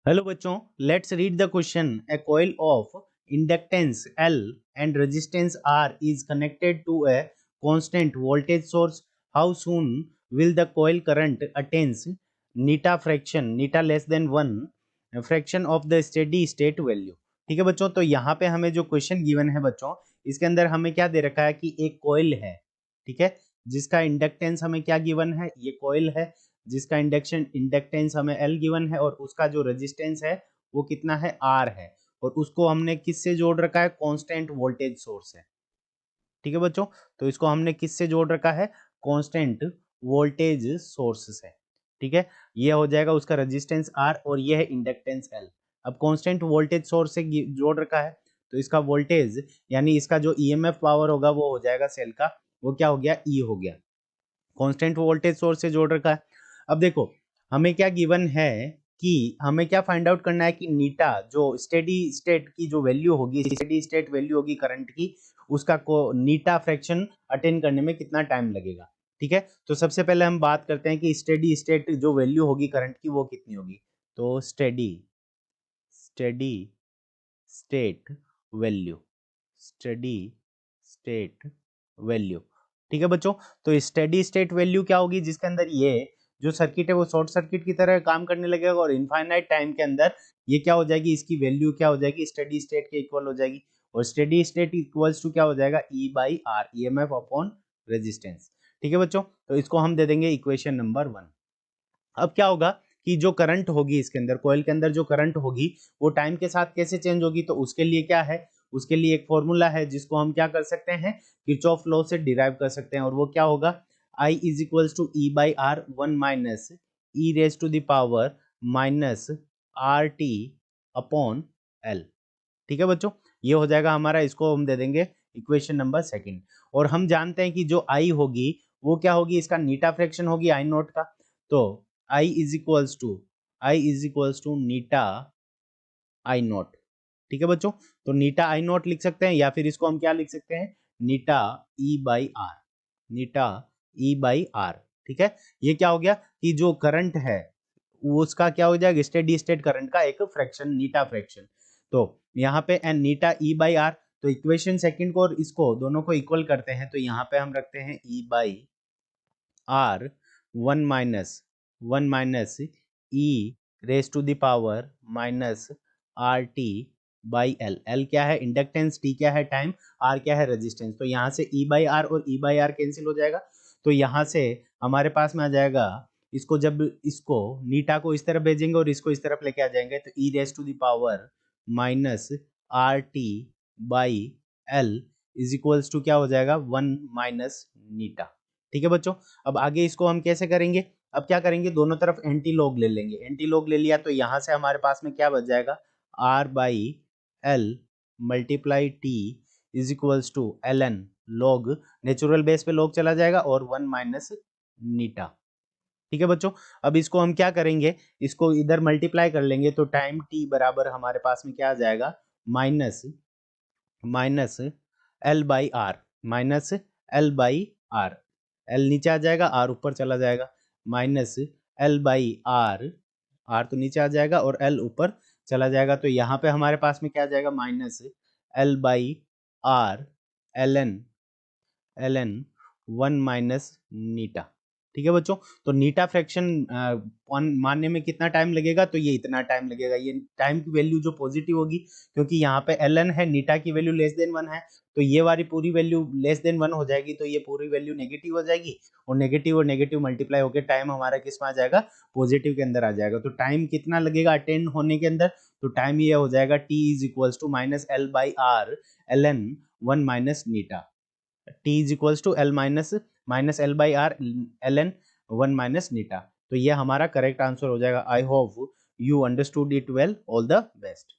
Hello बच्चों, let's read the question. A coil of inductance L and resistance R is connected to a constant voltage source. How soon will the coil current attains neta fraction, neta less than 1 fraction of the steady state value? ठीक है बच्चों, तो यहाँ पे हमें जो question given है बच्चों, इसके अंदर हमें क्या दे रखा है कि एक कॉइल है, ठीक है, जिसका इंडक्टेंस हमें क्या गिवन है, ये कॉइल है जिसका इंडक्टेंस हमें L गिवन है और उसका जो रेजिस्टेंस है वो कितना है, R है, और उसको हमने किससे जोड़ रखा है, कांस्टेंट वोल्टेज सोर्स है। ठीक है बच्चों, तो इसको हमने किससे जोड़ रखा है, कांस्टेंट वोल्टेज सोर्स से। ठीक है, ये हो जाएगा उसका रेजिस्टेंस R और ये है इंडक्टेंस L। अब कांस्टेंट वोल्टेज सोर्स से जोड़ रखा है तो इसका वोल्टेज यानी इसका जो ईएमएफ पावर होगा वो हो जाएगा सेल का, वो क्या हो गया, E हो गया। कांस्टेंट वोल्टेज सोर्स से जोड़ रखा है। अब देखो हमें क्या गिवन है कि हमें क्या फाइंड आउट करना है कि नीटा जो स्टेडी स्टेट की जो वैल्यू होगी, स्टेडी स्टेट वैल्यू होगी करंट की, उसका को नीटा फ्रैक्शन अटेन करने में कितना टाइम लगेगा। ठीक है, तो सबसे पहले हम बात करते हैं कि स्टेडी स्टेट जो वैल्यू होगी करंट की वो कितनी होगी। तो steady steady state value, steady state value. ठीक है बच्चों, तो स्टेडी स्टेट वैल्यू क्या होगी, जिसके अंदर ये जो सर्किट है वो शॉर्ट सर्किट की तरह काम करने लगेगा और इनफाइनाइट टाइम के अंदर ये क्या हो जाएगी, इसकी वैल्यू क्या हो जाएगी, स्टेडी स्टेट के इक्वल हो जाएगी। और स्टेडी स्टेट इक्वल्स टू क्या हो जाएगा, E by R, EMF upon resistance. ठीक है बच्चों, तो इसको हम दे देंगे इक्वेशन नंबर 1। अब क्या होगा कि जो करंट होगी इसके अंदर, कॉइल के अंदर जो करंट होगी वो टाइम के साथ कैसे चेंज होगी, तो उसके लिए क्या है, उसके लिए एक फॉर्मूला है जिसको हम क्या कर सकते हैं, किरचॉफ लॉ से डिराइव कर सकते हैं, और वो क्या होगा, I is equals to E by R 1 minus e raise to the power minus R T upon L. ठीक है बच्चों, ये हो जाएगा हमारा, इसको हम दे देंगे इक्वेशन नंबर 2। और हम जानते हैं कि जो I होगी वो क्या होगी, इसका नीटा फ्रैक्शन होगी I नोट का। तो I इज इक्वल्स टू नीटा I नोट। ठीक है बच्चों, तो नीटा I नोट लिख सकते हैं या फिर इसको हम क्या लिख सकते हैं, नीटा E बाई आर, नीटा E बाई आर। ठीक है, ये क्या हो गया कि जो करंट है उसका क्या हो जाएगा, स्टेडी स्टेट करंट का एक फ्रैक्शन, नीटा फ्रैक्शन। तो यहाँ पे एन नीटा E बाई आर, तो इक्वेशन सेकंड को और इसको दोनों को इक्वल करते हैं, तो यहाँ पे हम रखते हैं E by R 1 minus e raise to the power minus R T by L. L क्या है इंडक्टेंस, टी क्या है टाइम, आर क्या है रेजिस्टेंस। तो यहाँ से E बाई आर और E बाई आर कैंसिल हो जाएगा, तो यहाँ से हमारे पास में आ जाएगा, इसको जब इसको नीटा को इस तरफ भेजेंगे और इसको इस तरफ लेके आ जाएंगे तो e raise to the power minus R T by L is equals to क्या हो जाएगा, 1 माइनस नीटा। ठीक है बच्चों, अब आगे इसको हम कैसे करेंगे, अब क्या करेंगे, दोनों तरफ एंटी लॉग ले लेंगे। एंटी लॉग ले लिया तो यहाँ से हमारे पास में क्या बच जाएगा, R by L multiply T is equals to L N log, natural base पे लॉग चला जाएगा और 1 माइनस नीटा। ठीक है बच्चों, अब इसको हम क्या करेंगे, इसको इधर मल्टीप्लाई कर लेंगे तो टाइम टी बराबर हमारे पास में क्या आ जाएगा, minus minus L by R, minus L by R, L नीचे आ जाएगा, आर ऊपर चला जाएगा, minus L by R, R तो नीचे आ जाएगा और एल ऊपर चला जाएगा, तो यहाँ पे हमारे पास में क्या आ जाएगा, minus L by R L N 1 minus eta. ठीक है बच्चों, तो नीटा फ्रैक्शन मानने में कितना टाइम लगेगा, तो ये इतना टाइम लगेगा। ये टाइम की वैल्यू जो पॉजिटिव होगी, क्योंकि यहाँ पे एल एन है, नीटा की वैल्यू लेस देन 1 है, तो ये वाली पूरी वैल्यू लेस देन 1 हो जाएगी, तो ये पूरी वैल्यू नेगेटिव हो जाएगी, और नेगेटिव मल्टीप्लाई होकर टाइम हमारा किस में आ जाएगा, पॉजिटिव के अंदर आ जाएगा। तो टाइम कितना लगेगा अटेंड होने के अंदर, तो टाइम ये हो जाएगा T is equals to minus L by R L N 1 minus eta. T is equals to L minus L by R L N 1 minus eta. तो ये हमारा करेक्ट आंसर हो जाएगा। I hope you understood it well. All the best.